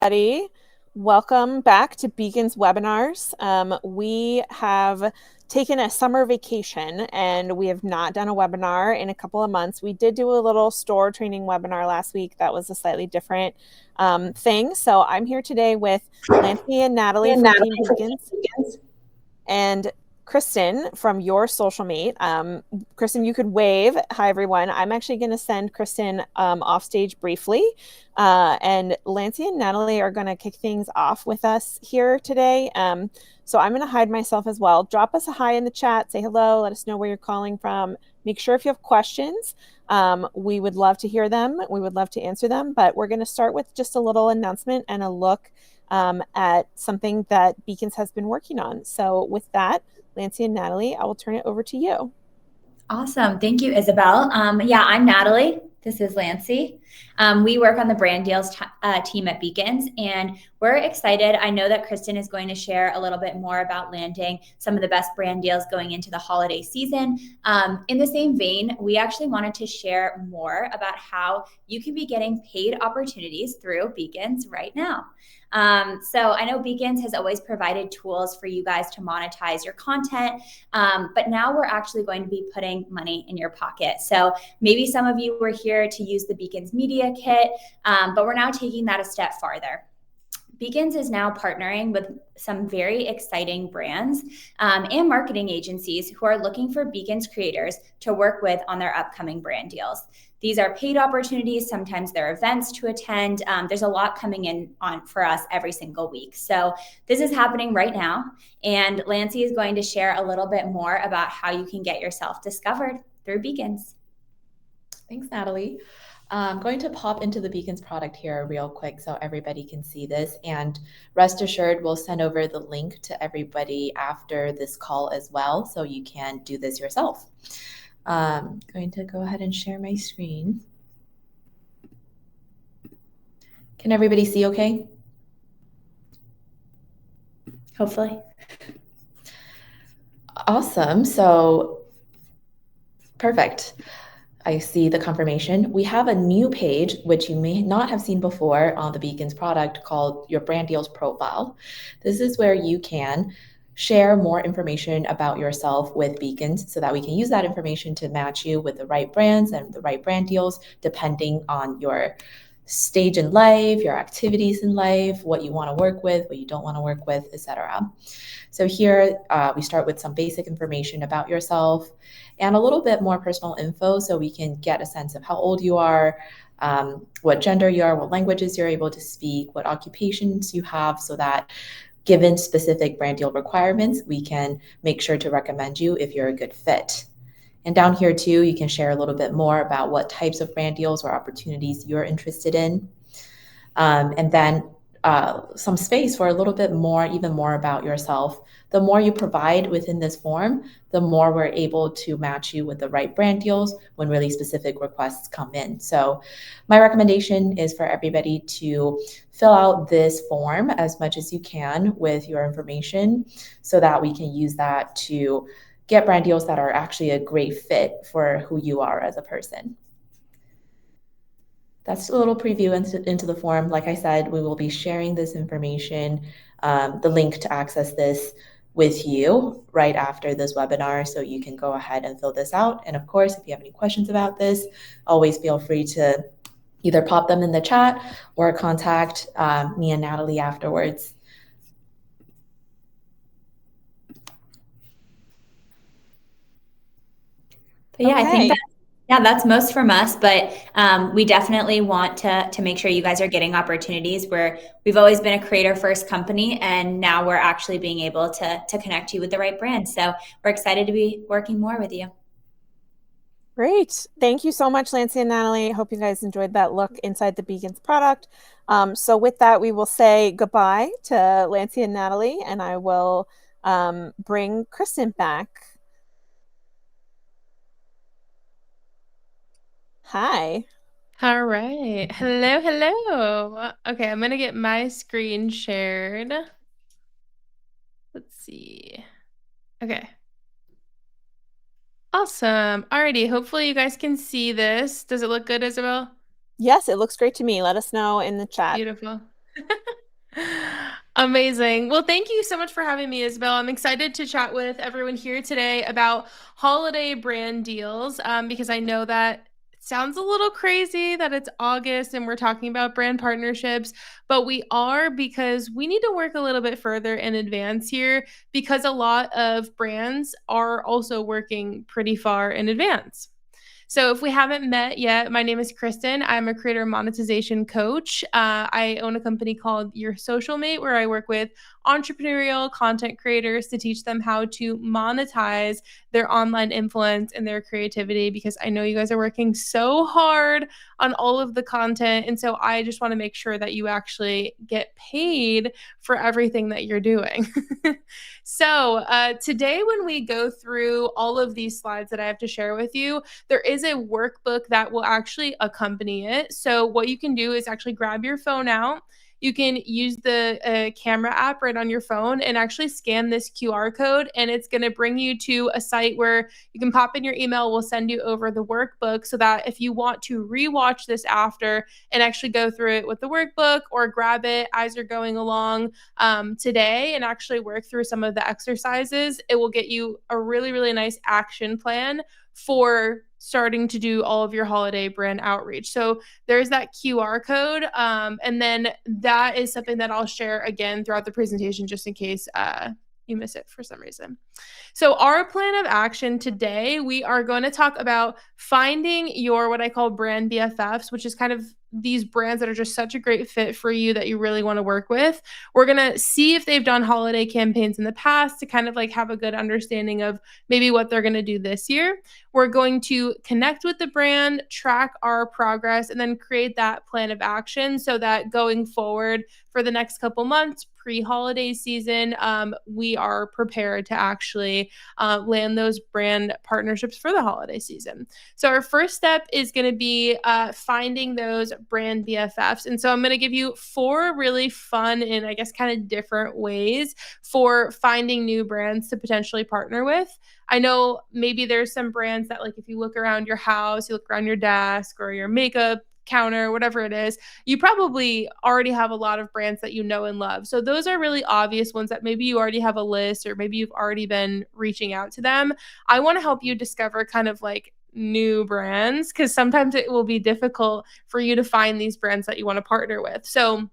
Everybody. Welcome back to Beacons webinars. We have taken a summer vacation and we have not done a webinar in a couple of months. We did do a little store training webinar last week. That was a slightly different thing. So I'm here today with Lancy and Natalie from Team Beacons and Kristen from Your Social Mate. Kristen, you could wave. Hi, everyone. I'm actually going to send Kristen off stage briefly. And Lancy and Natalie are going to kick things off with us here today. So I'm going to hide myself as well. Drop us a hi in the chat. Say hello. Let us know where you're calling from. Make sure if you have questions, we would love to hear them. We would love to answer them. But we're going to start with just a little announcement and a look at something that Beacons has been working on. So with that, Lancy and Natalie, I will turn it over to you. Awesome. Thank you, Isabel. I'm Natalie. This is Lancy. We work on the brand deals team at Beacons, and we're excited. I know that Kristen is going to share a little bit more about landing some of the best brand deals going into the holiday season. In the same vein, we actually wanted to share more about how you can be getting paid opportunities through Beacons right now. So I know Beacons has always provided tools for you guys to monetize your content, but now we're actually going to be putting money in your pocket. So maybe some of you were here to use the Beacons Media Kit, but we're now taking that a step farther. Beacons is now partnering with some very exciting brands and marketing agencies who are looking for Beacons creators to work with on their upcoming brand deals. These are paid opportunities. Sometimes they're events to attend. There's a lot coming in on for us every single week. So this is happening right now. And Lancy is going to share a little bit more about how you can get yourself discovered through Beacons. Thanks, Natalie. I'm going to pop into the Beacons product here real quick so everybody can see this. And rest assured, we'll send over the link to everybody after this call as well, so you can do this yourself. I'm going to go ahead and share my screen. Can everybody see okay? Hopefully. Awesome. So perfect. I see the confirmation. We have a new page, which you may not have seen before on the Beacons product, called your brand deals profile. This is where you can share more information about yourself with Beacons so that we can use that information to match you with the right brands and the right brand deals, depending on your stage in life, your activities in life, what you want to work with, what you don't want to work with, etc. So here we start with some basic information about yourself and a little bit more personal info so we can get a sense of how old you are, what gender you are, what languages you're able to speak, what occupations you have, so that given specific brand deal requirements, we can make sure to recommend you if you're a good fit. And down here too, you can share a little bit more about what types of brand deals or opportunities you're interested in. And then some space for a little bit more, even more about yourself. The more you provide within this form, the more we're able to match you with the right brand deals when really specific requests come in. So my recommendation is for everybody to fill out this form as much as you can with your information so that we can use that to get brand deals that are actually a great fit for who you are as a person. That's a little preview into the form. Like I said, we will be sharing this information, the link to access this with you right after this webinar, so you can go ahead and fill this out. And of course, if you have any questions about this, always feel free to either pop them in the chat or contact me and Natalie afterwards. But yeah, I think that's most from us, but we definitely want to make sure you guys are getting opportunities where we've always been a creator first company, and now we're actually being able to connect you with the right brand. So we're excited to be working more with you. Great. Thank you so much, Lancy and Natalie. Hope you guys enjoyed that look inside the Beacons product. So with that, we will say goodbye to Lancy and Natalie, and I will bring Kristen back. Hi. All right. Hello, hello. Okay, I'm going to get my screen shared. Let's see. Okay. Awesome. Alrighty. Hopefully you guys can see this. Does it look good, Isabel? Yes, it looks great to me. Let us know in the chat. Beautiful. Amazing. Well, thank you so much for having me, Isabel. I'm excited to chat with everyone here today about holiday brand deals because I know that it sounds a little crazy that it's August and we're talking about brand partnerships, but we are because we need to work a little bit further in advance here because a lot of brands are also working pretty far in advance. So, if we haven't met yet, my name is Kristen. I'm a creator monetization coach. I own a company called Your Social Mate, where I work with entrepreneurial content creators to teach them how to monetize their online influence and their creativity because I know you guys are working so hard on all of the content. And so, I just want to make sure that you actually get paid for everything that you're doing. So, today, when we go through all of these slides that I have to share with you, there is a workbook that will actually accompany it. So what you can do is actually grab your phone out. You can use the camera app right on your phone and actually scan this QR code, and it's going to bring you to a site where you can pop in your email. We'll send you over the workbook so that if you want to rewatch this after and actually go through it with the workbook or grab it as you're going along today and actually work through some of the exercises, it will get you a really, really nice action plan for starting to do all of your holiday brand outreach. So there's that QR code. And then that is something that I'll share again throughout the presentation, just in case you miss it for some reason. So our plan of action today, we are going to talk about finding your what I call brand BFFs, which is kind of these brands that are just such a great fit for you that you really want to work with. We're going to see if they've done holiday campaigns in the past to kind of like have a good understanding of maybe what they're going to do this year. We're going to connect with the brand, track our progress, and then create that plan of action so that going forward for the next couple months, pre-holiday season, we are prepared to actually land those brand partnerships for the holiday season. So our first step is going to be finding those brand BFFs. And so I'm going to give you 4 really fun and I guess kind of different ways for finding new brands to potentially partner with. I know maybe there's some brands that like if you look around your house, you look around your desk or your makeup counter, whatever it is, you probably already have a lot of brands that you know and love. So those are really obvious ones that maybe you already have a list or maybe you've already been reaching out to them. I want to help you discover kind of like new brands because sometimes it will be difficult for you to find these brands that you want to partner with. So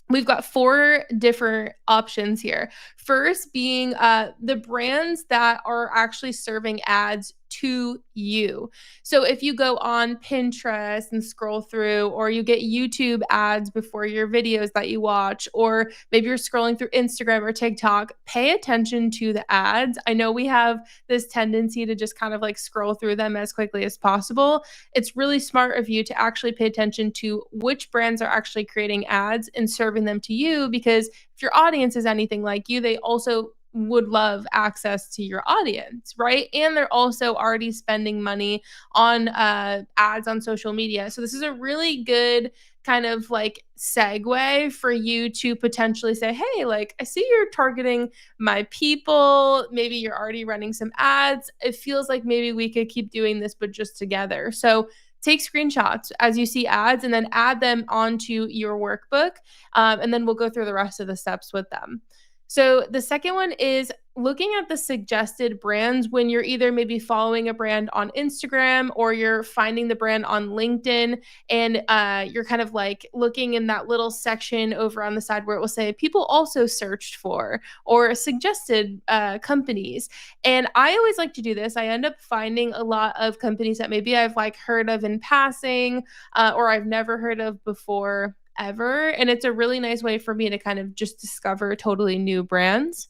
we've got 4 different options here. First being the brands that are actually serving ads to you. So if you go on Pinterest and scroll through, or you get YouTube ads before your videos that you watch, or maybe you're scrolling through Instagram or TikTok, pay attention to the ads. I know we have this tendency to just kind of like scroll through them as quickly as possible. It's really smart of you to actually pay attention to which brands are actually creating ads and serving them to you, because if your audience is anything like you, they also would love access to your audience, right? And they're also already spending money on ads on social media. So this is a really good kind of like segue for you to potentially say, hey, like I see you're targeting my people. Maybe you're already running some ads. It feels like maybe we could keep doing this, but just together. So take screenshots as you see ads and then add them onto your workbook. And then we'll go through the rest of the steps with them. So the second one is looking at the suggested brands when you're either maybe following a brand on Instagram or you're finding the brand on LinkedIn, and you're kind of like looking in that little section over on the side where it will say people also searched for or suggested companies. And I always like to do this. I end up finding a lot of companies that maybe I've like heard of in passing or I've never heard of before ever. And it's a really nice way for me to kind of just discover totally new brands.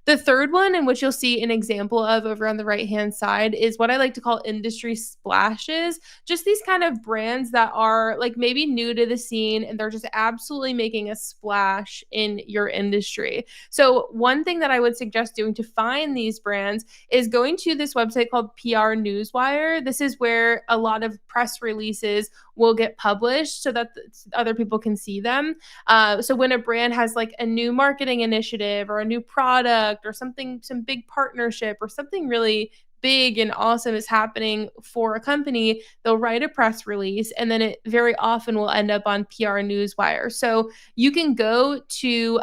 The third one, in which you'll see an example of over on the right-hand side, is what I like to call industry splashes. Just these kind of brands that are like maybe new to the scene and they're just absolutely making a splash in your industry. So one thing that I would suggest doing to find these brands is going to this website called PR Newswire. This is where a lot of press releases will get published so that other people can see them. So when a brand has like a new marketing initiative or a new product or something, some big partnership or something really big and awesome is happening for a company, they'll write a press release, and then it very often will end up on PR Newswire. So you can go to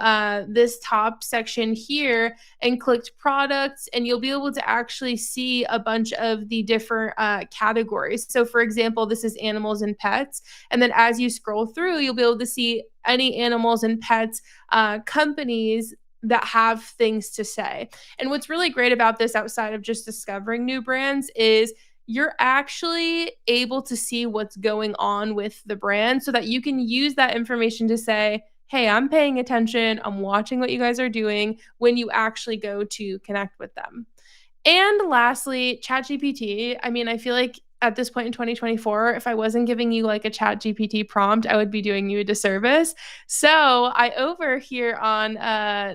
this top section here and click products, and you'll be able to actually see a bunch of the different categories. So for example, this is animals and pets. And then as you scroll through, you'll be able to see any animals and pets companies that have things to say. And what's really great about this, outside of just discovering new brands, is you're actually able to see what's going on with the brand so that you can use that information to say, hey, I'm paying attention, I'm watching what you guys are doing, when you actually go to connect with them. And lastly, ChatGPT. I mean, I feel like at this point in 2024, if I wasn't giving you like a ChatGPT prompt, I would be doing you a disservice. So I over here on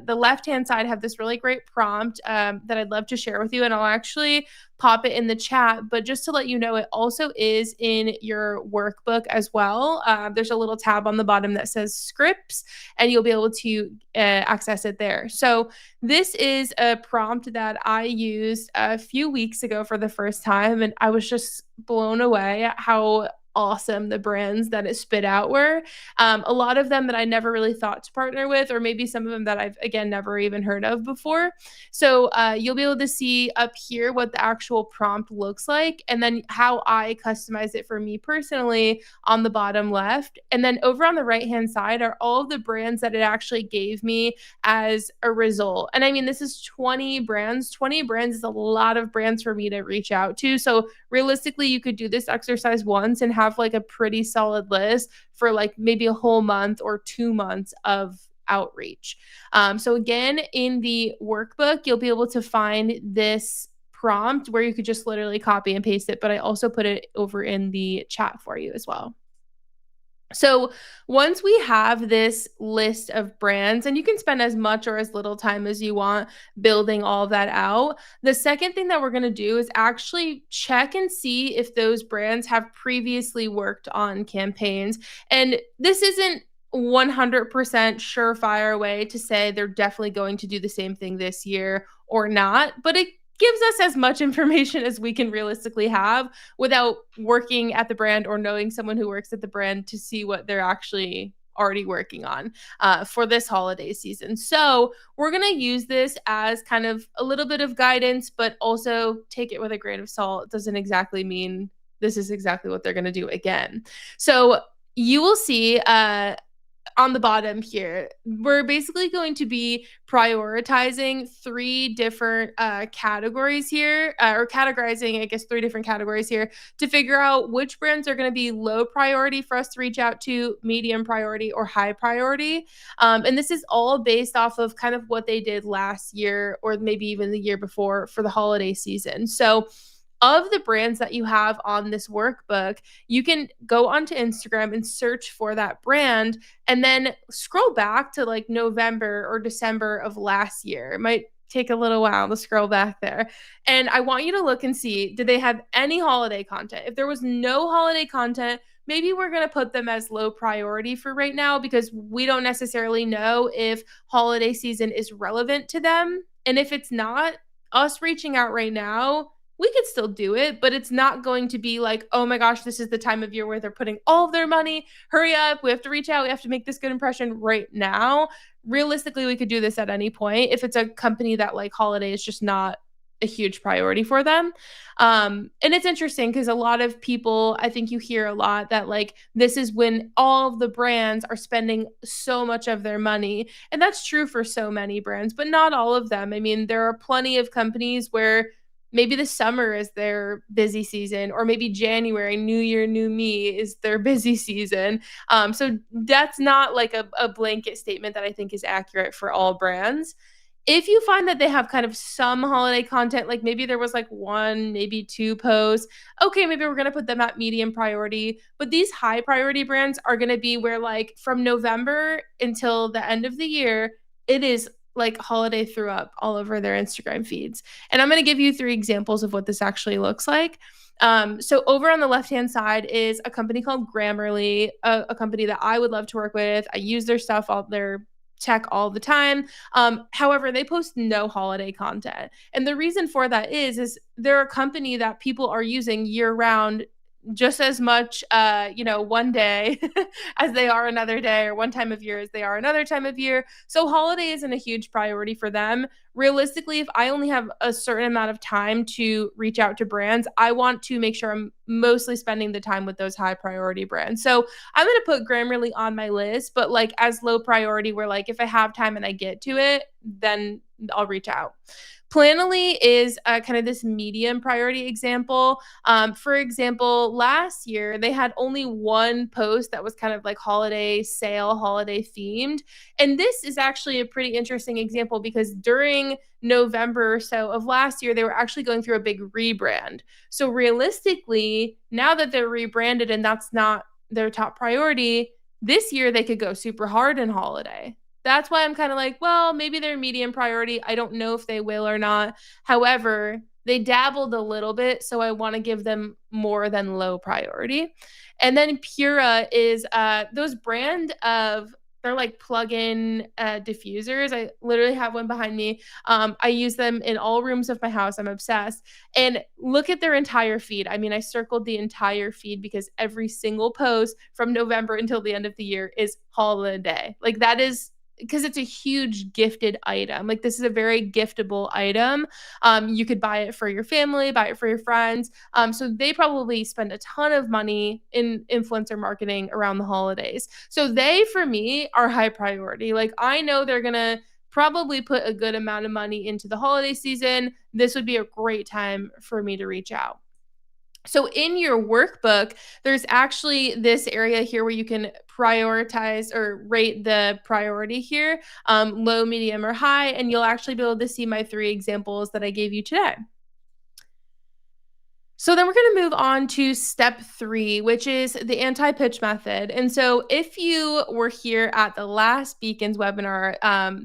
the left-hand side have this really great prompt that I'd love to share with you, and I'll actually pop it in the chat. But just to let you know, it also is in your workbook as well. There's a little tab on the bottom that says scripts, and you'll be able to access it there. So this is a prompt that I used a few weeks ago for the first time, and I was just blown away at how awesome the brands that it spit out were. A lot of them that I never really thought to partner with, or maybe some of them that I've, again, never even heard of before. So you'll be able to see up here what the actual prompt looks like, and then how I customize it for me personally on the bottom left. And then over on the right-hand side are all of the brands that it actually gave me as a result. And I mean, this is 20 brands. 20 brands is a lot of brands for me to reach out to. So realistically, you could do this exercise once and have like a pretty solid list for like maybe a whole month or 2 months of outreach. So again, in the workbook, you'll be able to find this prompt where you could just literally copy and paste it, but I also put it over in the chat for you as well. So once we have this list of brands, and you can spend as much or as little time as you want building all of that out, the second thing that we're going to do is actually check and see if those brands have previously worked on campaigns. And this isn't 100% surefire way to say they're definitely going to do the same thing this year or not, but it gives us as much information as we can realistically have without working at the brand or knowing someone who works at the brand to see what they're actually already working on for this holiday season. So we're going to use this as kind of a little bit of guidance, but also take it with a grain of salt. It doesn't exactly mean this is exactly what they're going to do again. So you will see on the bottom here, we're basically going to be prioritizing 3 different categories here, or categorizing, I guess, 3 different categories here to figure out which brands are going to be low priority for us to reach out to, medium priority, or high priority. And this is all based off of kind of what they did last year, or maybe even the year before for the holiday season. So of the brands that you have on this workbook, you can go onto Instagram and search for that brand and then scroll back to like November or December of last year. It might take a little while to scroll back there. And I want you to look and see, did they have any holiday content? If there was no holiday content, maybe we're going to put them as low priority for right now, because we don't necessarily know if holiday season is relevant to them. And if it's not, us reaching out right now, we could still do it, but it's not going to be like, oh my gosh, this is the time of year where they're putting all of their money. Hurry up. We have to reach out. We have to make this good impression right now. Realistically, we could do this at any point if it's a company that like holiday is just not a huge priority for them. And it's interesting because a lot of people, I think you hear a lot that like this is when all of the brands are spending so much of their money. And that's true for so many brands, but not all of them. I mean, there are plenty of companies where maybe the summer is their busy season, or maybe January, New Year, New Me is their busy season. So that's not like a blanket statement that I think is accurate for all brands. If you find that they have kind of some holiday content, like maybe there was like 1, maybe 2 posts, okay, maybe we're going to put them at medium priority. But these high priority brands are going to be where like from November until the end of the year, it is like holiday threw up all over their Instagram feeds. And I'm going to give you 3 examples of what this actually looks like. So over on the left-hand side is a company called Grammarly, a company that I would love to work with. I use their stuff, all their check all the time. However, they post no holiday content. And the reason for that is they're a company that people are using year round just as much, one day as they are another day, or one time of year as they are another time of year. So holiday isn't a huge priority for them. Realistically, if I only have a certain amount of time to reach out to brands, I want to make sure I'm mostly spending the time with those high priority brands. So I'm going to put Grammarly on my list, but like as low priority, where like if I have time and I get to it, then I'll reach out. Planoly is kind of this medium priority example. For example, last year they had only one post that was kind of like holiday sale, holiday themed. And this is actually a pretty interesting example because during November or so of last year, they were actually going through a big rebrand. So realistically, now that they're rebranded and that's not their top priority, this year they could go super hard in holiday. That's why I'm kind of like, well, maybe they're medium priority. I don't know if they will or not. However, they dabbled a little bit, so I want to give them more than low priority. And then Pura is those brand of, they're like plug-in diffusers. I literally have one behind me. I use them in all rooms of my house. I'm obsessed. And look at their entire feed. I mean, I circled the entire feed because every single post from November until the end of the year is holiday. Like that is because it's a huge gifted item. Like this is a very giftable item. You could buy it for your family, buy it for your friends. So they probably spend a ton of money in influencer marketing around the holidays. So they, for me, are high priority. Like I know they're going to probably put a good amount of money into the holiday season. This would be a great time for me to reach out. So in your workbook, there's actually this area here where you can prioritize or rate the priority here, low, medium, or high, and you'll actually be able to see my 3 examples that I gave you today. So then we're going to move on to step 3, which is the anti-pitch method. And so if you were here at the last Beacons webinar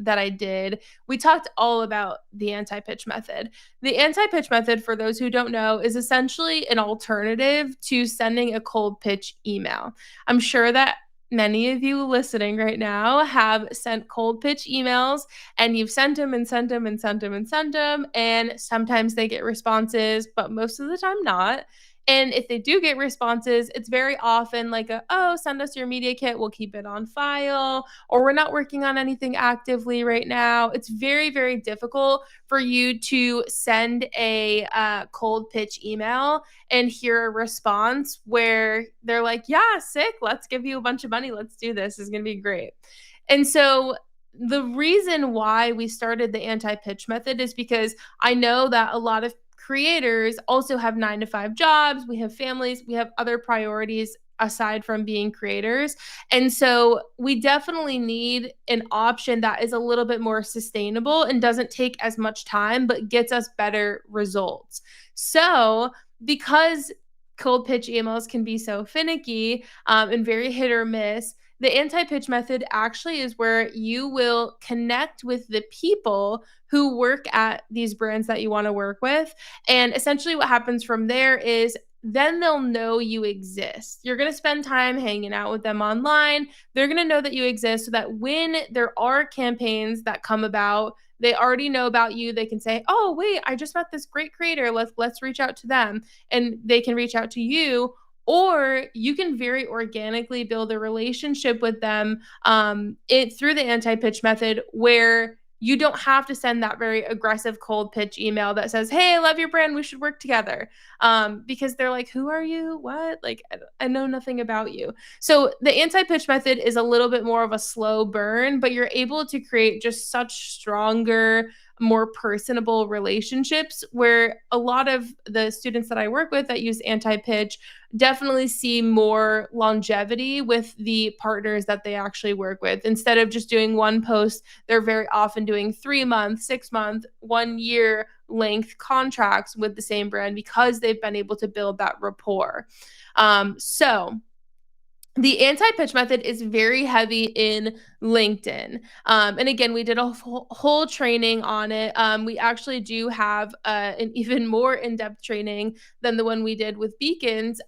that I did, we talked all about the anti-pitch method. The anti-pitch method, for those who don't know, is essentially an alternative to sending a cold pitch email. I'm sure that many of you listening right now have sent cold pitch emails, and you've sent them and sent them and sent them and sent them. And sometimes they get responses, but most of the time not. And if they do get responses, it's very often like send us your media kit. We'll keep it on file, or we're not working on anything actively right now. It's very, very difficult for you to send a cold pitch email and hear a response where they're like, yeah, sick. Let's give you a bunch of money. Let's do this. It's going to be great. And so the reason why we started the anti-pitch method is because I know that a lot of creators also have 9-to-5 jobs. We have families, we have other priorities aside from being creators. And so we definitely need an option that is a little bit more sustainable and doesn't take as much time, but gets us better results. So because cold pitch emails can be so finicky and very hit or miss, the anti-pitch method actually is where you will connect with the people who work at these brands that you want to work with. And essentially what happens from there is then they'll know you exist. You're going to spend time hanging out with them online. They're going to know that you exist so that when there are campaigns that come about, they already know about you. They can say, oh, wait, I just met this great creator. Let's reach out to them. And they can reach out to you. Or you can very organically build a relationship with them through the anti-pitch method, where you don't have to send that very aggressive cold pitch email that says, hey, I love your brand, we should work together. Because they're like, who are you? What? Like, I know nothing about you. So the anti-pitch method is a little bit more of a slow burn, but you're able to create just such stronger, more personable relationships, where a lot of the students that I work with that use anti-pitch definitely see more longevity with the partners that they actually work with. Instead of just doing one post, they're very often doing 3-month, 6-month, 1-year length contracts with the same brand because they've been able to build that rapport. So The anti-pitch method is very heavy in LinkedIn. And again, we did a whole training on it. We actually do have an even more in-depth training than the one we did with Beacons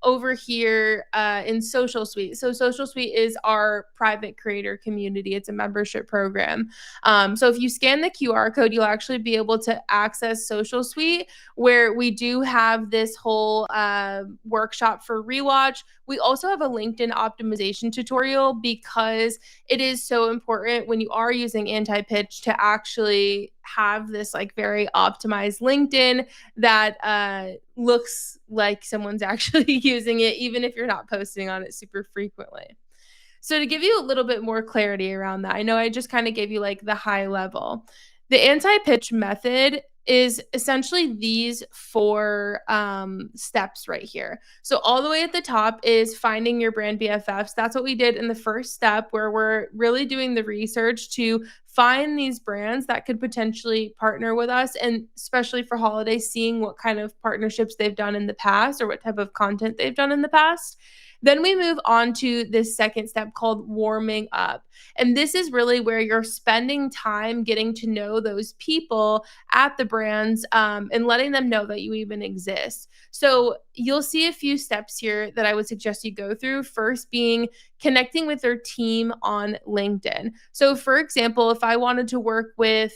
over here in Social Suite. So Social Suite is our private creator community. It's a membership program. So if you scan the QR code, you'll actually be able to access Social Suite, where we do have this whole workshop for rewatch. We also have a LinkedIn optimization tutorial, because it is so important when you are using anti-pitch to actually have this like very optimized LinkedIn that looks like someone's actually using it, even if you're not posting on it super frequently. So to give you a little bit more clarity around that, I know I just kind of gave you like the high level. The anti-pitch method is essentially these 4 steps right here. So all the way at the top is finding your brand BFFs. That's what we did in the first step, where we're really doing the research to find these brands that could potentially partner with us, and especially for holidays, seeing what kind of partnerships they've done in the past or what type of content they've done in the past. Then we move on to this second step called warming up. And this is really where you're spending time getting to know those people at the brands and letting them know that you even exist. So you'll see a few steps here that I would suggest you go through. First being connecting with their team on LinkedIn. So for example, if I wanted to work with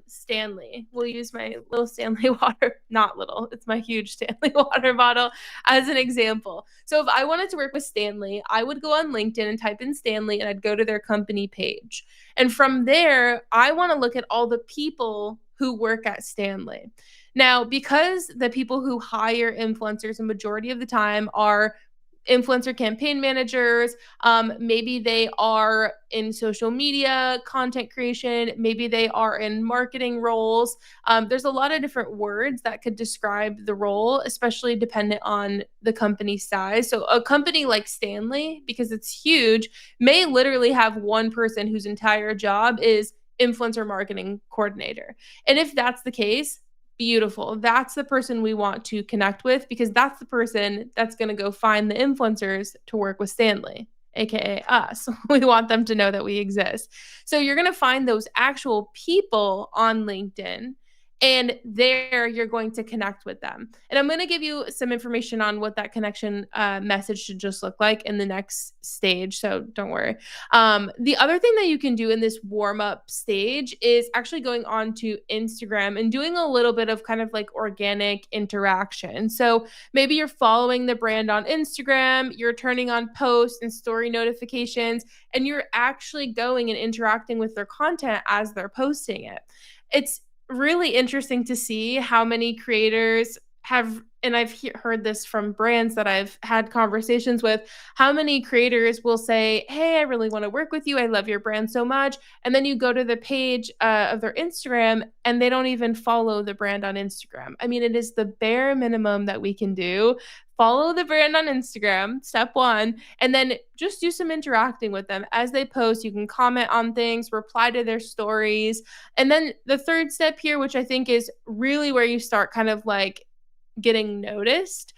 Stanley, we'll use my little Stanley water, not little, it's my huge Stanley water bottle as an example. So if I wanted to work with Stanley, I would go on LinkedIn and type in Stanley, and I'd go to their company page. And from there, I want to look at all the people who work at Stanley. Now, because the people who hire influencers, the majority of the time, are influencer campaign managers. Maybe they are in social media content creation. Maybe they are in marketing roles. There's a lot of different words that could describe the role, especially dependent on the company size. So a company like Stanley, because it's huge, may literally have one person whose entire job is influencer marketing coordinator. And if that's the case, beautiful. That's the person we want to connect with, because that's the person that's going to go find the influencers to work with Stanley, aka us. We want them to know that we exist. So you're going to find those actual people on LinkedIn, and there you're going to connect with them. And I'm going to give you some information on what that connection message should just look like in the next stage. So don't worry. The other thing that you can do in this warm up stage is actually going on to Instagram and doing a little bit of kind of like organic interaction. So maybe you're following the brand on Instagram, you're turning on posts and story notifications, and you're actually going and interacting with their content as they're posting it. It's really interesting to see how many creators have, and I've heard this from brands that I've had conversations with, how many creators will say, hey, I really want to work with you. I love your brand so much. And then you go to the page of their Instagram and they don't even follow the brand on Instagram. I mean, it is the bare minimum that we can do. Follow the brand on Instagram, step 1, and then just do some interacting with them. As they post, you can comment on things, reply to their stories. And then the third step here, which I think is really where you start kind of like getting noticed,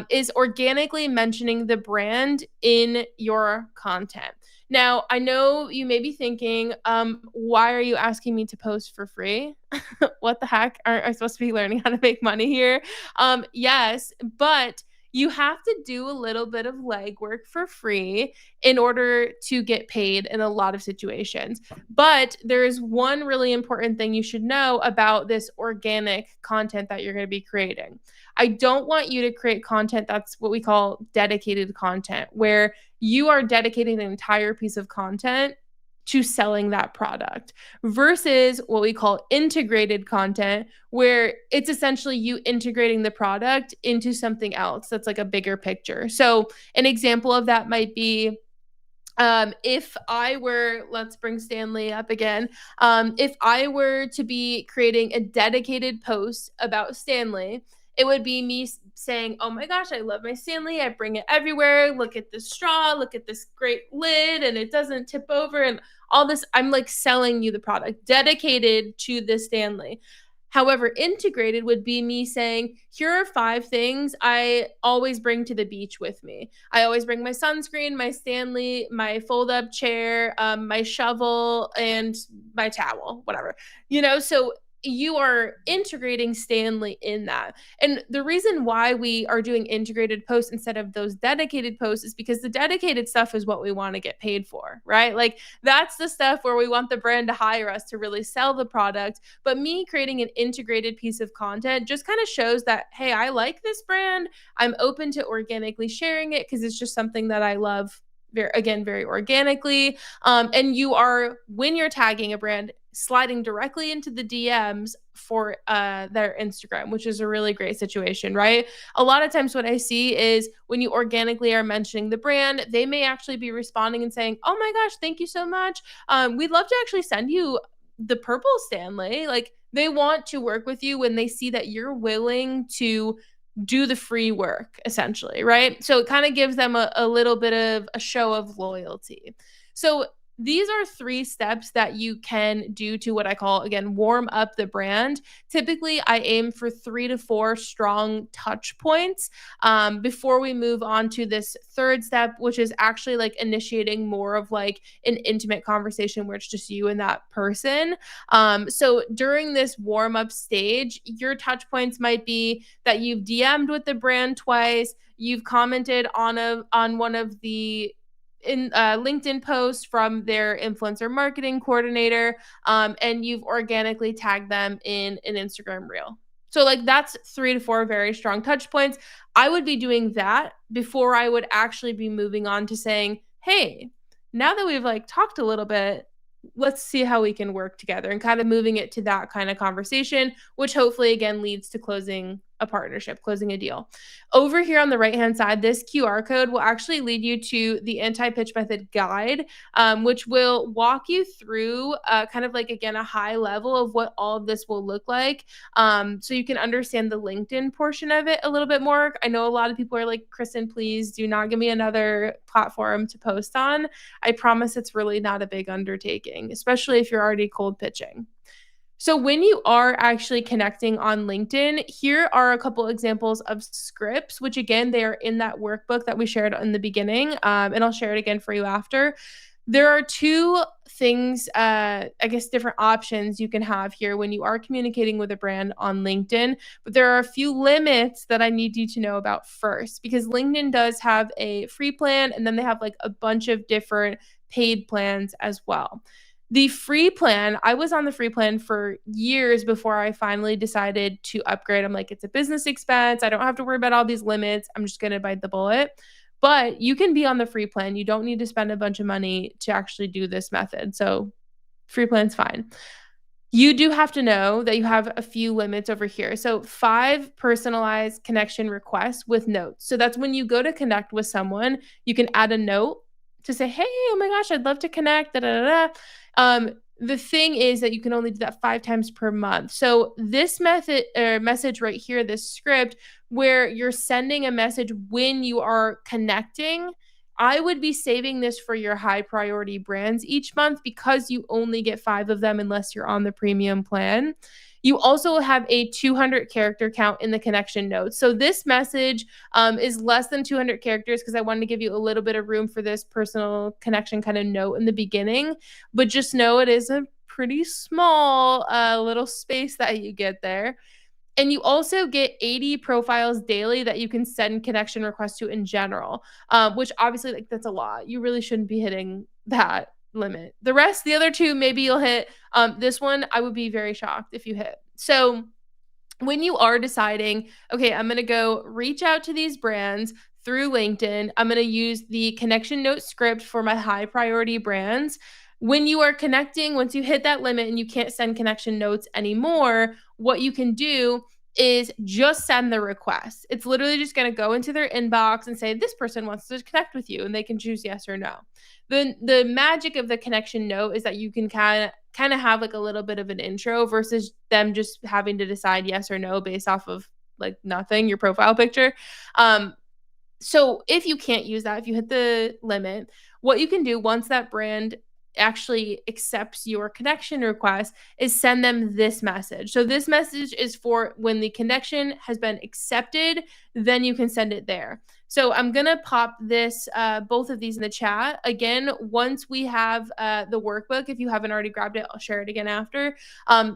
is organically mentioning the brand in your content. Now, I know you may be thinking, why are you asking me to post for free? What the heck? Aren't I supposed to be learning how to make money here? Yes, but you have to do a little bit of legwork for free in order to get paid in a lot of situations. But there is one really important thing you should know about this organic content that you're going to be creating. I don't want you to create content that's what we call dedicated content, where you are dedicating an entire piece of content to selling that product, versus what we call integrated content, where it's essentially you integrating the product into something else that's like a bigger picture. So an example of that might be, if I were, let's bring Stanley up again. If I were to be creating a dedicated post about Stanley, it would be me saying, oh my gosh, I love my Stanley. I bring it everywhere. Look at this straw. Look at this great lid, and it doesn't tip over, and all this. I'm like selling you the product dedicated to the Stanley. However, integrated would be me saying, here are 5 things I always bring to the beach with me. I always bring my sunscreen, my Stanley, my fold-up chair, my shovel, and my towel, whatever. So you are integrating Stanley in that. And the reason why we are doing integrated posts instead of those dedicated posts is because the dedicated stuff is what we want to get paid for, right? Like that's the stuff where we want the brand to hire us to really sell the product. But me creating an integrated piece of content just kind of shows that, hey, I like this brand. I'm open to organically sharing it because it's just something that I love very organically. And you are, when you're tagging a brand, sliding directly into the DMs for their Instagram, which is a really great situation, right? A lot of times what I see is when you organically are mentioning the brand, they may actually be responding and saying, oh my gosh, thank you so much. We'd love to actually send you the purple Stanley. Like they want to work with you when they see that you're willing to do the free work, essentially, right? So it kind of gives them a little bit of a show of loyalty. So these are 3 steps that you can do to what I call, again, warm up the brand. Typically, I aim for 3 to 4 strong touch points before we move on to this 3rd step, which is actually like initiating more of like an intimate conversation where it's just you and that person. So during this warm up stage, your touch points might be that you've DM'd with the brand twice, you've commented on one of the LinkedIn post from their influencer marketing coordinator, and you've organically tagged them in an Instagram reel. So like that's 3 to 4 very strong touch points. I would be doing that before I would actually be moving on to saying, hey, now that we've like talked a little bit, let's see how we can work together, and kind of moving it to that kind of conversation, which hopefully again leads to closing a partnership, closing a deal. Over here on the right-hand side, this QR code will actually lead you to the anti-pitch method guide, which will walk you through kind of like, again, a high level of what all of this will look like. So you can understand the LinkedIn portion of it a little bit more. I know a lot of people are like, Kristen, please do not give me another platform to post on. I promise it's really not a big undertaking, especially if you're already cold pitching. So when you are actually connecting on LinkedIn, here are a couple examples of scripts, which again, they are in that workbook that we shared in the beginning, and I'll share it again for you after. There are 2 things, I guess different options you can have here when you are communicating with a brand on LinkedIn, but there are a few limits that I need you to know about first, because LinkedIn does have a free plan, and then they have like a bunch of different paid plans as well. The free plan, I was on the free plan for years before I finally decided to upgrade. I'm like, it's a business expense. I don't have to worry about all these limits. I'm just going to bite the bullet. But you can be on the free plan. You don't need to spend a bunch of money to actually do this method. So free plan's fine. You do have to know that you have a few limits over here. So 5 personalized connection requests with notes. So that's when you go to connect with someone, you can add a note to say, hey, oh my gosh, I'd love to connect. Da, da, da, da. The thing is that you can only do that 5 times per month. So this method or message right here, this script where you're sending a message when you are connecting, I would be saving this for your high priority brands each month, because you only get 5 of them unless you're on the premium plan. You also have a 200 character count in the connection notes. So this message is less than 200 characters because I wanted to give you a little bit of room for this personal connection kind of note in the beginning. But just know it is a pretty small little space that you get there. And you also get 80 profiles daily that you can send connection requests to in general, which obviously like that's a lot. You really shouldn't be hitting that limit. The other 2, maybe you'll hit. This one, I would be very shocked if you hit. So when you are deciding, okay, I'm going to go reach out to these brands through LinkedIn, I'm going to use the connection note script for my high priority brands. When you are connecting, once you hit that limit and you can't send connection notes anymore, what you can do is just send the request. It's literally just going to go into their inbox and say, this person wants to connect with you, and they can choose yes or no. The magic of the connection note is that you can kind of have like a little bit of an intro versus them just having to decide yes or no based off of like nothing, your profile picture. So if you can't use that, if you hit the limit, what you can do once that brand actually accepts your connection request is send them this message. So this message is for when the connection has been accepted, then you can send it there. So I'm going to pop this, both of these in the chat. Again, once we have the workbook, if you haven't already grabbed it, I'll share it again after.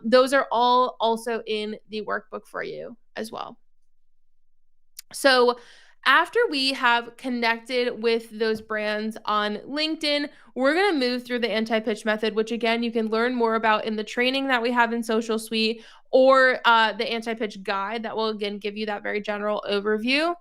Those are all also in the workbook for you as well. So after we have connected with those brands on LinkedIn, we're going to move through the anti-pitch method, which again, you can learn more about in the training that we have in Social Suite, or the anti-pitch guide that will again give you that very general overview.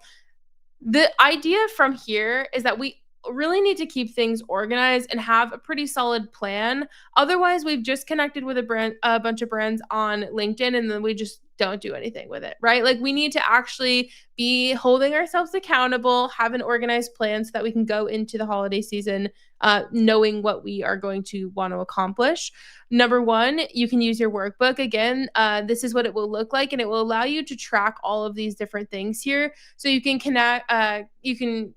The idea from here is that we really need to keep things organized and have a pretty solid plan. Otherwise, we've just connected with a bunch of brands on LinkedIn, and then we just don't do anything with it, right? Like, we need to actually be holding ourselves accountable, have an organized plan so that we can go into the holiday season knowing what we are going to want to accomplish. Number one, you can use your workbook. Again, this is what it will look like, and it will allow you to track all of these different things here. So you can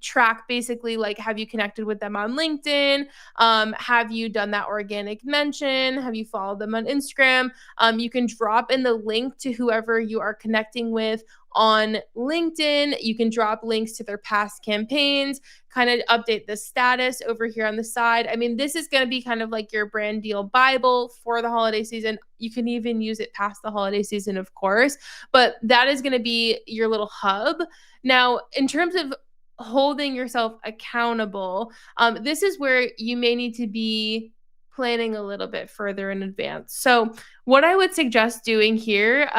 track basically, like, have you connected with them on LinkedIn? Have you done that organic mention? Have you followed them on Instagram? You can drop in the link to whoever you are connecting with on LinkedIn. You can drop links to their past campaigns, kind of update the status over here on the side. I mean, this is going to be kind of like your brand deal Bible for the holiday season. You can even use it past the holiday season, of course, but that is going to be your little hub. Now, in terms of holding yourself accountable, this is where you may need to be planning a little bit further in advance. So what I would suggest doing here,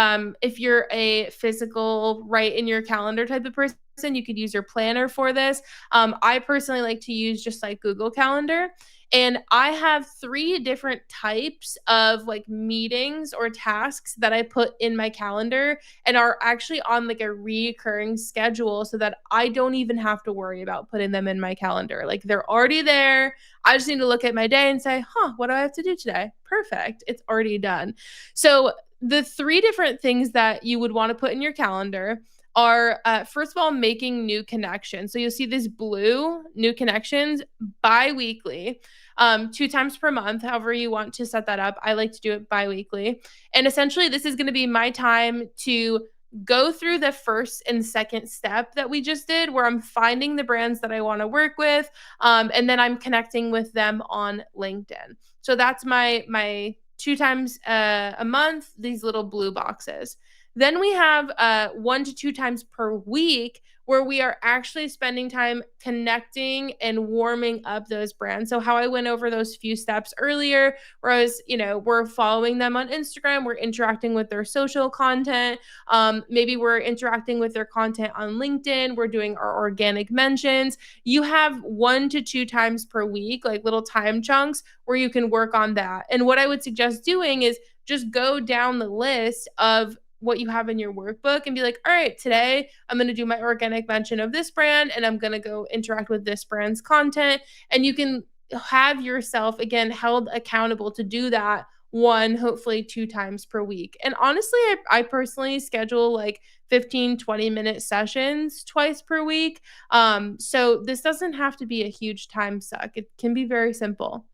if you're a physical write in your calendar type of person, you could use your planner for this. I personally like to use just like Google Calendar. And I have 3 different types of like meetings or tasks that I put in my calendar and are actually on like a recurring schedule, so that I don't even have to worry about putting them in my calendar. Like, they're already there. I just need to look at my day and say, what do I have to do today? Perfect. It's already done. So the 3 different things that you would want to put in your calendar are, first of all, making new connections. So you'll see this blue, new connections, bi-weekly, 2 times per month, however you want to set that up. I like to do it bi-weekly. And essentially, this is going to be my time to go through the first and second step that we just did, where I'm finding the brands that I want to work with, and then I'm connecting with them on LinkedIn. So that's my 2 times a month, these little blue boxes. Then we have 1 to 2 times per week, where we are actually spending time connecting and warming up those brands. So how I went over those few steps earlier, where I was, we're following them on Instagram, we're interacting with their social content, maybe we're interacting with their content on LinkedIn, we're doing our organic mentions. You have 1 to 2 times per week, like little time chunks where you can work on that. And what I would suggest doing is just go down the list of what you have in your workbook and be like, all right, today I'm going to do my organic mention of this brand, and I'm going to go interact with this brand's content. And you can have yourself, again, held accountable to do that 1, hopefully 2 times per week. And honestly, I personally schedule like 15-20-minute sessions twice per week. So this doesn't have to be a huge time suck. It can be very simple.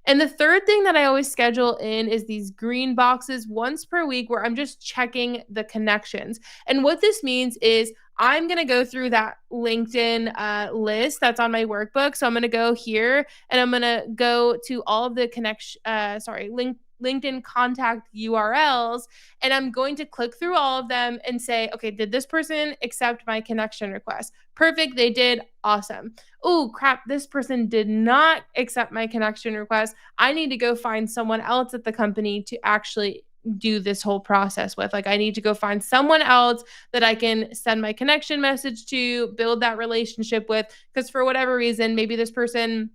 And the third thing that I always schedule in is these green boxes once per week, where I'm just checking the connections. And what this means is I'm going to go through that LinkedIn list that's on my workbook. So I'm going to go here and I'm going to go to all of the LinkedIn contact URLs, and I'm going to click through all of them and say, okay, did this person accept my connection request? Perfect. They did. Awesome. Oh, crap. This person did not accept my connection request. I need to go find someone else at the company to actually do this whole process with. Like, I need to go find someone else that I can send my connection message to, build that relationship with, because for whatever reason, maybe this person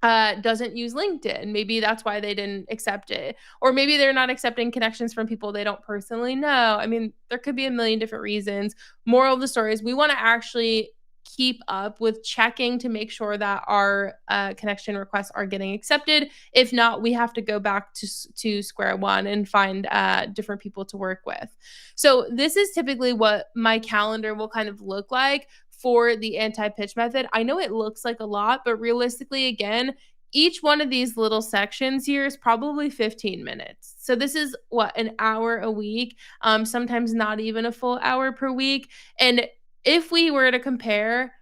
doesn't use LinkedIn. Maybe that's why they didn't accept it. Or maybe they're not accepting connections from people they don't personally know. I mean, there could be a million different reasons. Moral of the story is we want to actually keep up with checking to make sure that our connection requests are getting accepted. If not, we have to go back to square one and find different people to work with. So this is typically what my calendar will kind of look like for the anti-pitch method. I know it looks like a lot, but realistically, again, each one of these little sections here is probably 15 minutes. So this is an hour a week, sometimes not even a full hour per week. And if we were to compare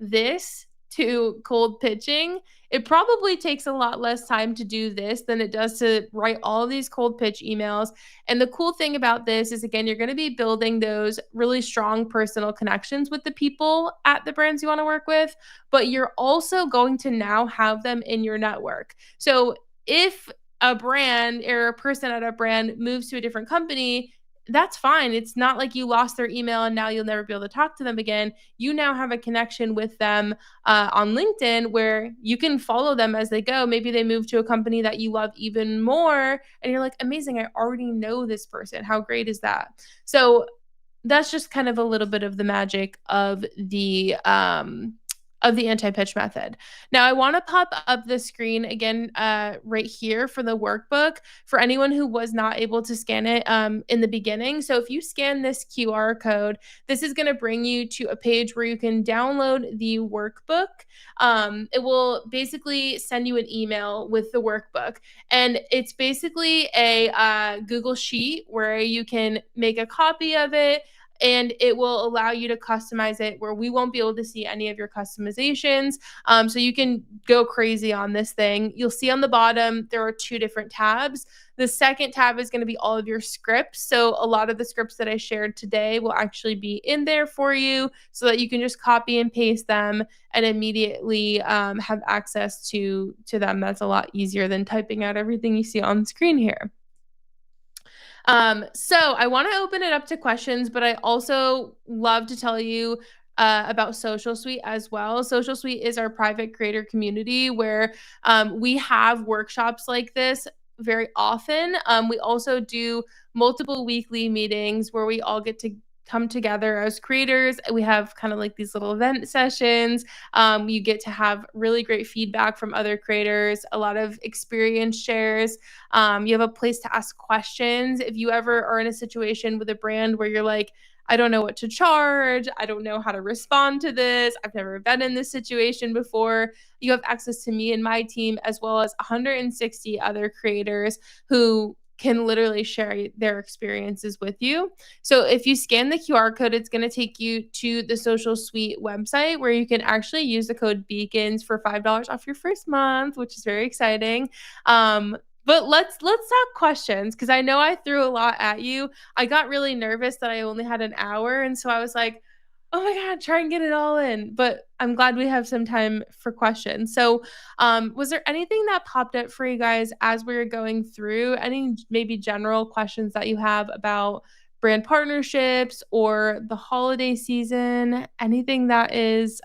this to cold pitching, it probably takes a lot less time to do this than it does to write all of these cold pitch emails. And the cool thing about this is, again, you're going to be building those really strong personal connections with the people at the brands you want to work with, but you're also going to now have them in your network. So if a brand or a person at a brand moves to a different company, that's fine. It's not like you lost their email and now you'll never be able to talk to them again. You now have a connection with them on LinkedIn where you can follow them as they go. Maybe they move to a company that you love even more and you're like, amazing, I already know this person. How great is that? So that's just kind of a little bit of the magic of the anti-pitch method. Now, I want to pop up the screen again right here for the workbook for anyone who was not able to scan it in the beginning. So if you scan this QR code, this is going to bring you to a page where you can download the workbook. It will basically send you an email with the workbook. And it's basically a Google Sheet where you can make a copy of it, and it will allow you to customize it where we won't be able to see any of your customizations. So you can go crazy on this thing. You'll see on the bottom, there are 2 different tabs. The second tab is going to be all of your scripts. So a lot of the scripts that I shared today will actually be in there for you so that you can just copy and paste them and immediately have access to them. That's a lot easier than typing out everything you see on screen here. So I want to open it up to questions, but I also love to tell you about Social Suite as well. Social Suite is our private creator community where we have workshops like this very often. We also do multiple weekly meetings where we all get to come together as creators. We have kind of like these little event sessions. You get to have really great feedback from other creators, a lot of experience shares. You have a place to ask questions. If you ever are in a situation with a brand where you're like, I don't know what to charge, I don't know how to respond to this, I've never been in this situation before, you have access to me and my team, as well as 160 other creators who can literally share their experiences with you. So if you scan the QR code, it's going to take you to the Social Suite website where you can actually use the code BEACONS for $5 off your first month, which is very exciting. But let's talk questions, because I know I threw a lot at you. I got really nervous that I only had an hour, and so I was like, oh my God, try and get it all in. But I'm glad we have some time for questions. So was there anything that popped up for you guys as we were going through? Any maybe general questions that you have about brand partnerships or the holiday season? Anything that is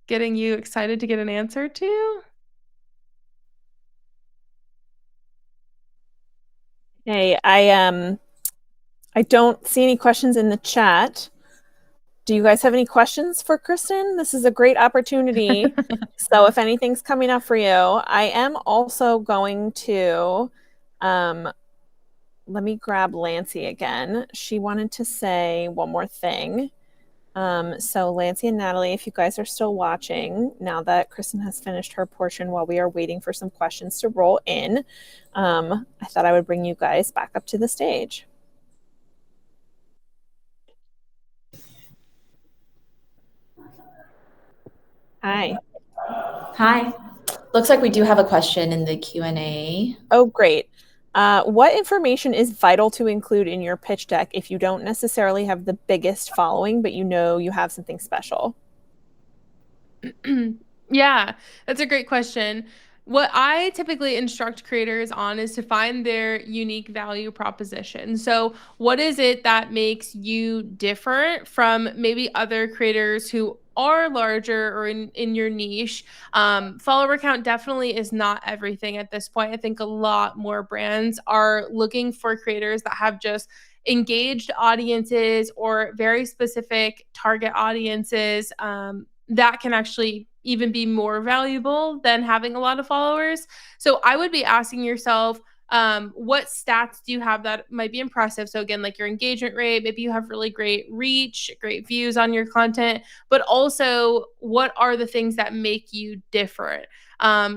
getting you excited to get an answer to? Hey, I don't see any questions in the chat. Do you guys have any questions for Kristen? This is a great opportunity. So if anything's coming up for you, I am also going to, let me grab Lancy again. She wanted to say one more thing. So Lancy and Natalie, if you guys are still watching, now that Kristen has finished her portion while we are waiting for some questions to roll in, I thought I would bring you guys back up to the stage. Hi. Hi. Looks like we do have a question in the Q&A. Oh, great. What information is vital to include in your pitch deck if you don't necessarily have the biggest following, but you know you have something special? Yeah, that's a great question. What I typically instruct creators on is to find their unique value proposition. So, what is it that makes you different from maybe other creators who are larger or in your niche? Follower count definitely is not everything at this point. I think a lot more brands are looking for creators that have just engaged audiences or very specific target audiences. That can actually even be more valuable than having a lot of followers. So I would be asking yourself, What stats do you have that might be impressive? So again, like your engagement rate, maybe you have really great reach, great views on your content, but also what are the things that make you different?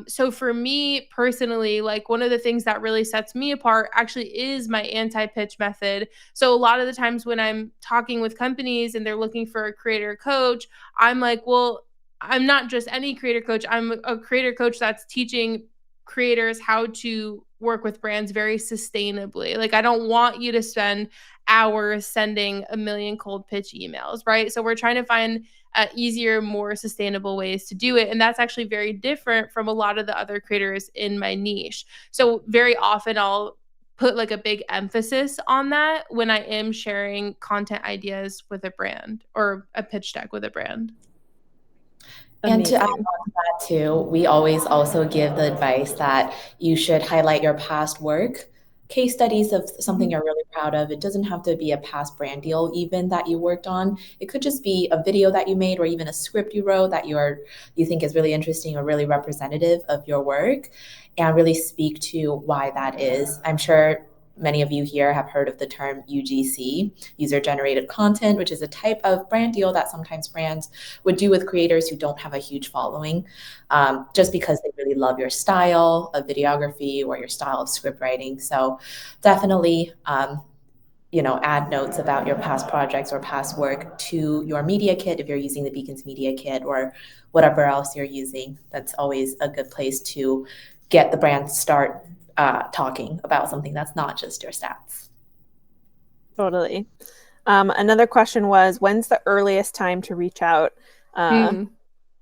So for me personally, like one of the things that really sets me apart actually is my anti-pitch method. So a lot of the times when I'm talking with companies and they're looking for a creator coach, I'm like, well, I'm not just any creator coach. I'm a creator coach that's teaching creators how to work with brands very sustainably. Like I don't want you to spend hours sending a million cold pitch emails, right? So we're trying to find easier, more sustainable ways to do it. And that's actually very different from a lot of the other creators in my niche. So very often I'll put like a big emphasis on that when I am sharing content ideas with a brand or a pitch deck with a brand. And to add on to that too, we always also give the advice that you should highlight your past work, case studies of something you're really proud of. It doesn't have to be a past brand deal even that you worked on. It could just be a video that you made or even a script you wrote that you think is really interesting or really representative of your work, and really speak to why that is. I'm sure many of you here have heard of the term UGC, user generated content, which is a type of brand deal that sometimes brands would do with creators who don't have a huge following, just because they really love your style of videography or your style of script writing. So definitely, add notes about your past projects or past work to your media kit if you're using the Beacons media kit or whatever else you're using. That's always a good place to get the brand to start talking about something that's not just your stats. Totally. Another question was, when's the earliest time to reach out? On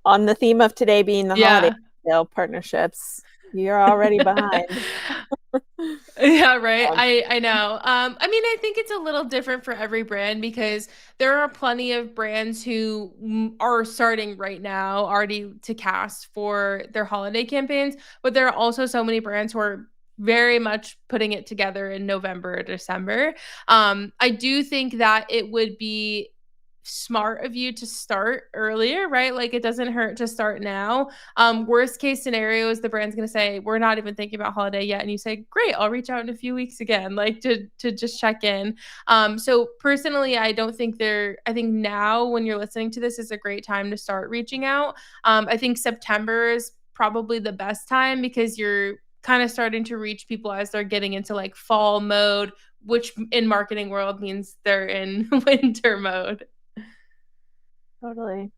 the theme of today being the holiday sale partnerships, you're already behind. Yeah, right. I know. I mean, I think it's a little different for every brand because there are plenty of brands who are starting right now already to cast for their holiday campaigns, but there are also so many brands who are very much putting it together in November or December. I do think that it would be smart of you to start earlier, right? Like it doesn't hurt to start now. Worst case scenario is the brand's going to say, we're not even thinking about holiday yet. And you say, great, I'll reach out in a few weeks again, like to just check in. So personally, I think now when you're listening to this is a great time to start reaching out. I think September is probably the best time because you're kind of starting to reach people as they're getting into like fall mode, which in marketing world means they're in winter mode. Totally.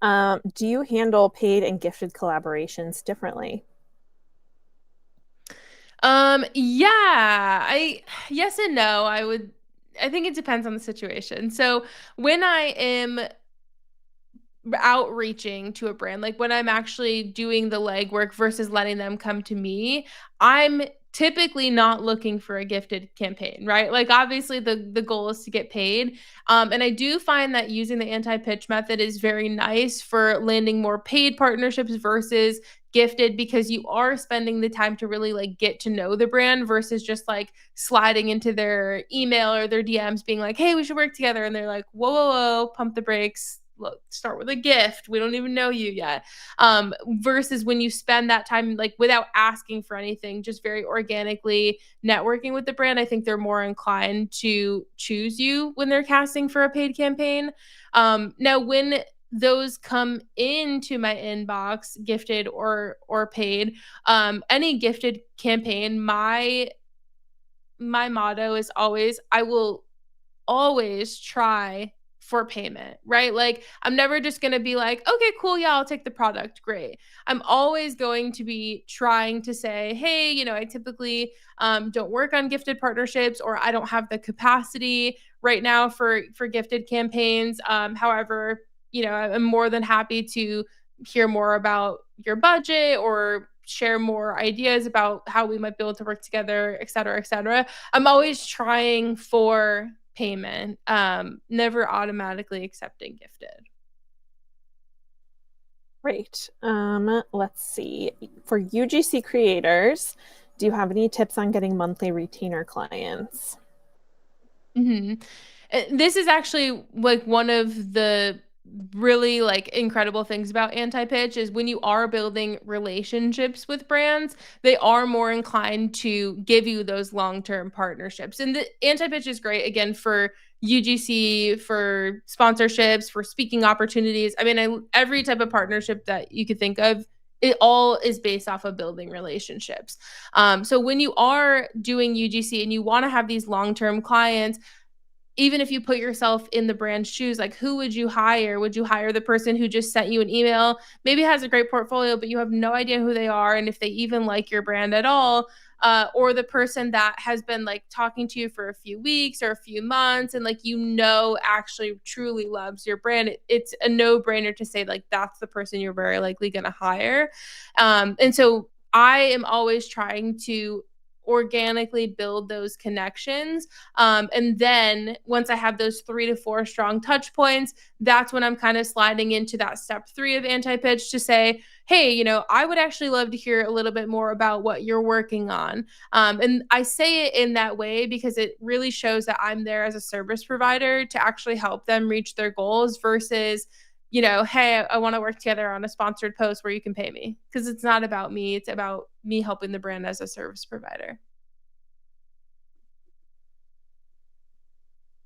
Do you handle paid and gifted collaborations differently? Yes and no. I think it depends on the situation. So when I am outreaching to a brand, like when I'm actually doing the legwork versus letting them come to me, I'm typically not looking for a gifted campaign, right? Like obviously the goal is to get paid. And I do find that using the anti-pitch method is very nice for landing more paid partnerships versus gifted because you are spending the time to really like get to know the brand versus just like sliding into their email or their DMs being like, hey, we should work together. And they're like, whoa, pump the brakes. Look, start with a gift. We don't even know you yet. Versus when you spend that time like without asking for anything, just very organically networking with the brand, I think they're more inclined to choose you when they're casting for a paid campaign. Now, when those come into my inbox, gifted or paid, any gifted campaign, my motto is always, I will always try for payment, right? Like I'm never just going to be like, okay, cool. Yeah, I'll take the product. Great. I'm always going to be trying to say, hey, I typically don't work on gifted partnerships or I don't have the capacity right now for gifted campaigns. However, I'm more than happy to hear more about your budget or share more ideas about how we might be able to work together, et cetera, et cetera. I'm always trying for payment, never automatically accepting gifted. Great. Let's see. For UGC creators, do you have any tips on getting monthly retainer clients? This is actually like one of the really like incredible things about anti-pitch is when you are building relationships with brands, they are more inclined to give you those long-term partnerships. And the anti-pitch is great, again, for UGC, for sponsorships, for speaking opportunities. I mean, every type of partnership that you could think of, it all is based off of building relationships. So when you are doing UGC and you want to have these long-term clients, even if you put yourself in the brand's shoes, like who would you hire? Would you hire the person who just sent you an email, maybe has a great portfolio, but you have no idea who they are and if they even like your brand at all? Or the person that has been like talking to you for a few weeks or a few months and like, actually truly loves your brand. It's a no-brainer to say like, that's the person you're very likely going to hire. And so I am always trying to organically build those connections. And then once I have those 3 to 4 strong touch points, that's when I'm kind of sliding into that step 3 of anti-pitch to say, hey, I would actually love to hear a little bit more about what you're working on. And I say it in that way because it really shows that I'm there as a service provider to actually help them reach their goals versus, hey, I want to work together on a sponsored post where you can pay me, because it's not about me. It's about me helping the brand as a service provider.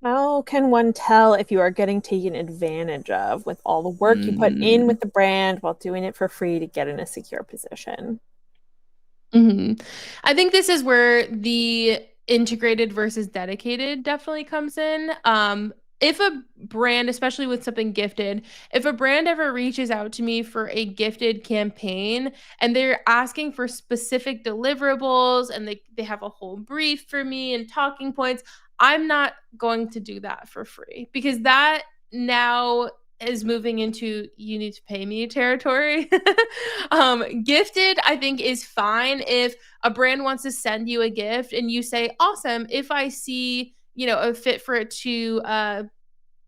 How can one tell if you are getting taken advantage of with all the work you put in with the brand while doing it for free to get in a secure position? I think this is where the integrated versus dedicated definitely comes in. If a brand, especially with something gifted, if a brand ever reaches out to me for a gifted campaign and they're asking for specific deliverables and they have a whole brief for me and talking points, I'm not going to do that for free, because that now is moving into you need to pay me territory. Gifted, I think, is fine if a brand wants to send you a gift and you say, awesome, if I see, a fit for it to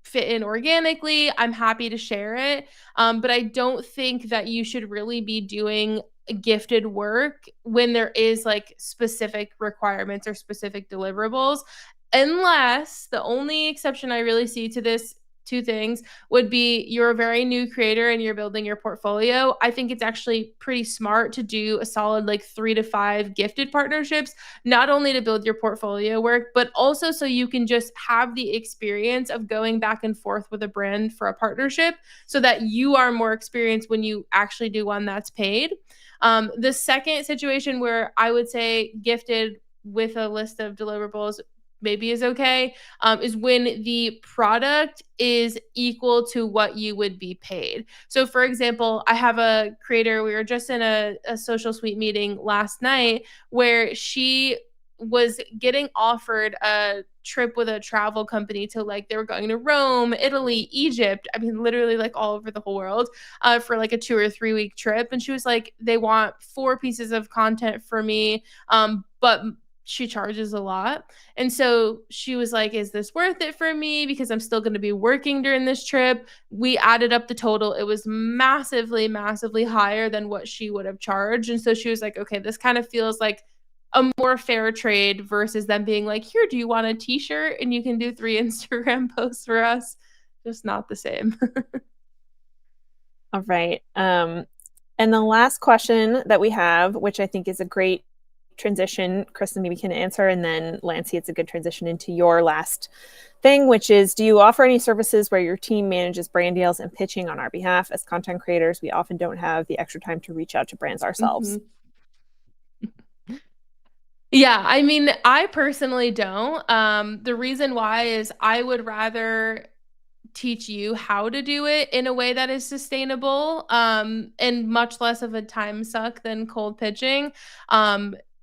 fit in organically, I'm happy to share it. But I don't think that you should really be doing gifted work when there is like specific requirements or specific deliverables, unless the only exception I really see to this, two things, would be you're a very new creator and you're building your portfolio. I think it's actually pretty smart to do a solid like 3 to 5 gifted partnerships, not only to build your portfolio work, but also so you can just have the experience of going back and forth with a brand for a partnership so that you are more experienced when you actually do one that's paid. The second situation where I would say gifted with a list of deliverables maybe is okay, is when the product is equal to what you would be paid. So for example, I have a creator, we were just in a social suite meeting last night where she was getting offered a trip with a travel company to like, they were going to Rome, Italy, Egypt. I mean, literally like all over the whole world for like a 2 or 3 week trip. And she was like, they want 4 pieces of content for me. But she charges a lot. And so she was like, is this worth it for me? Because I'm still going to be working during this trip. We added up the total. It was massively, massively higher than what she would have charged. And so she was like, okay, this kind of feels like a more fair trade versus them being like, here, do you want a t-shirt? And you can do 3 Instagram posts for us. Just not the same. All right. And the last question that we have, which I think is a great transition, Kristen maybe can answer, and then Lancy, it's a good transition into your last thing, which is, do you offer any services where your team manages brand deals and pitching on our behalf? As content creators, we often don't have the extra time to reach out to brands ourselves. Yeah, I mean, I personally don't. The reason why is I would rather teach you how to do it in a way that is sustainable, and much less of a time suck than cold pitching,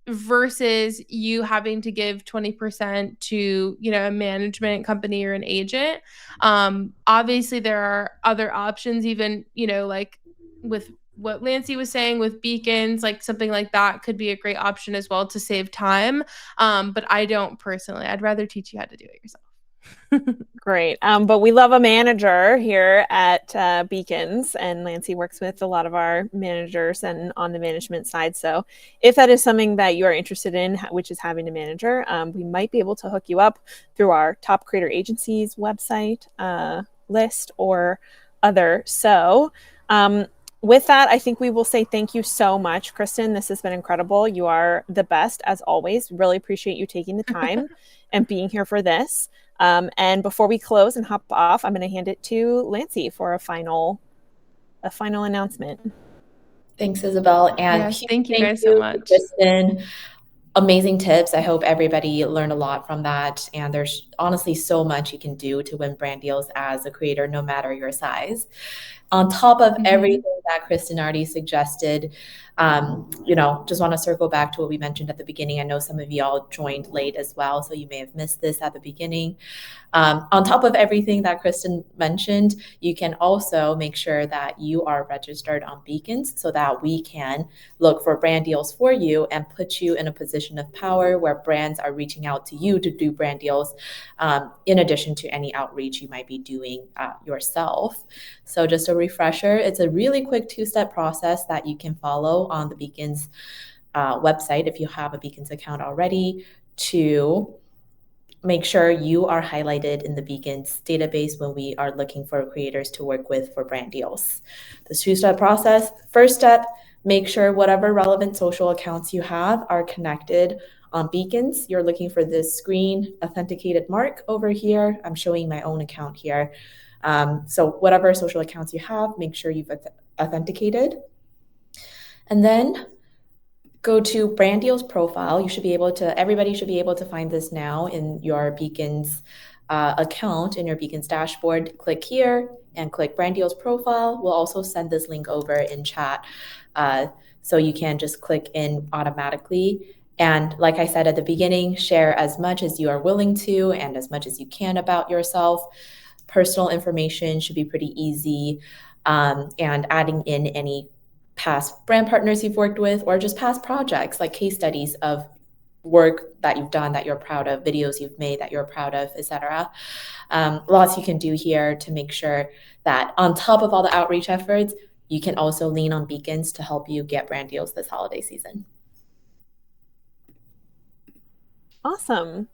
versus you having to give 20% to, a management company or an agent. Obviously there are other options, even, like with what Lancy was saying with beacons, like something like that could be a great option as well to save time. But I don't personally. I'd rather teach you how to do it yourself. Great. But we love a manager here at Beacons, and Lancy works with a lot of our managers and on the management side. So if that is something that you are interested in, which is having a manager, we might be able to hook you up through our top creator agencies website list, or other. So with that, I think we will say thank you so much, Kristen. This has been incredible. You are the best as always. Really appreciate you taking the time and being here for this. And before we close and hop off, I'm going to hand it to Lancy for a final announcement. Thanks, Isabel. And Yes, thank you guys so you, much. Kristen. Amazing tips. I hope everybody learned a lot from that. And there's honestly so much you can do to win brand deals as a creator, no matter your size. On top of everything that Kristen already suggested, just want to circle back to what we mentioned at the beginning. I know some of y'all joined late as well, so you may have missed this at the beginning. On top of everything that Kristen mentioned, you can also make sure that you are registered on Beacons so that we can look for brand deals for you and put you in a position of power where brands are reaching out to you to do brand deals, in addition to any outreach you might be doing yourself. So just a refresher, it's a really quick 2-step process that you can follow on the Beacons website if you have a Beacons account already, to make sure you are highlighted in the Beacons database when we are looking for creators to work with for brand deals. The 2-step process. First step, make sure whatever relevant social accounts you have are connected on Beacons. You're looking for this green authenticated mark over here. I'm showing my own account here. So whatever social accounts you have, make sure you've authenticated. And then go to brand deals profile. Everybody should be able to find this now in your Beacons account, in your Beacons dashboard. Click here and click brand deals profile. We'll also send this link over in chat, so you can just click in automatically. And like I said at the beginning, share as much as you are willing to and as much as you can about yourself. Personal information should be pretty easy, and adding in any past brand partners you've worked with, or just past projects, like case studies of work that you've done that you're proud of, videos you've made that you're proud of, etc. Lots you can do here to make sure that on top of all the outreach efforts, you can also lean on Beacons to help you get brand deals this holiday season. Awesome.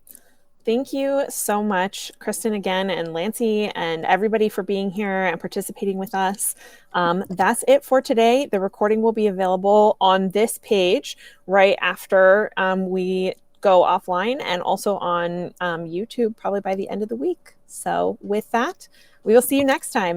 Thank you so much, Kristen, again, and Lancy, and everybody for being here and participating with us. That's it for today. The recording will be available on this page right after we go offline, and also on YouTube probably by the end of the week. So with that, we will see you next time.